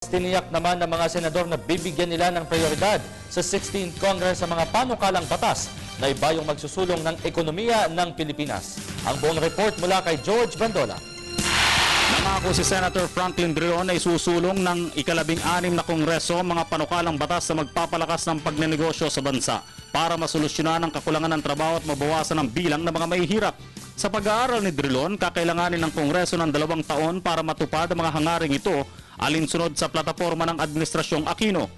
Tiniyak naman ng mga senador na bibigyan nila ng prioridad sa 16th Congress sa mga panukalang batas na ibayong magsusulong ng ekonomiya ng Pilipinas. Ang buong report mula kay George Bandola. Nangako si Senator Franklin Drilon na isusulong ng ika-16 na Kongreso mga panukalang batas na magpapalakas ng pagnenegosyo sa bansa para masolusyonan ang kakulangan ng trabaho at mabawasan ang bilang ng mga mahihirap. Sa pag-aaral ni Drilon, kakailanganin ng Kongreso ng 2 taon para matupad ang mga hangaring ito alinsunod sa plataforma ng Administrasyong Aquino.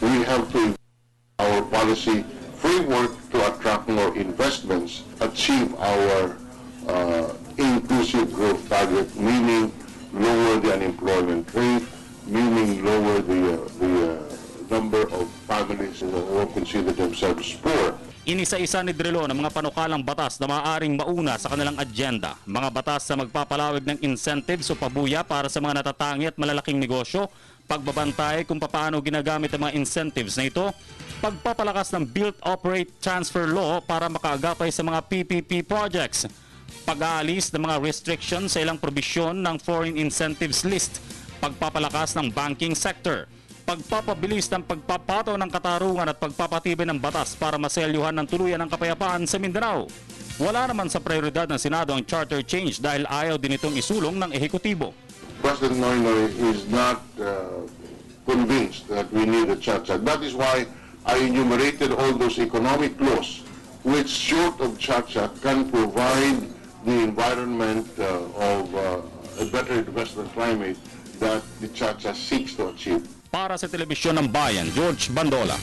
We have to our policy framework to attract more investments, achieve our inclusive growth target, meaning lower the unemployment rate, meaning lower the number of families who consider themselves poor. Inisa-isa ni Drilon ang mga panukalang batas na maaaring mauna sa kanilang agenda. Mga batas na magpapalawig ng incentives o pabuya para sa mga natatangi at malalaking negosyo, pagbabantay kung paano ginagamit ang mga incentives na ito, pagpapalakas ng Build, Operate, Transfer Law para makaagapay sa mga PPP projects, pag-aalis ng mga restrictions sa ilang probisyon ng Foreign Incentives List, pagpapalakas ng banking sector, pagpapabilis ng pagpapato ng katarungan at pagpapatibay ng batas para maselyuhan ng tuluyan ng kapayapaan sa Mindanao. Wala naman sa prioridad ng Senado ang charter change dahil ayaw din itong isulong ng ehekutibo. President Noynoy is not convinced that we need a CHACHA. That is why I enumerated all those economic laws which, short of CHACHA, can provide the environment of a better investment climate that the CHACHA seeks to achieve. Para sa Telebisyon ng Bayan, George Bandola.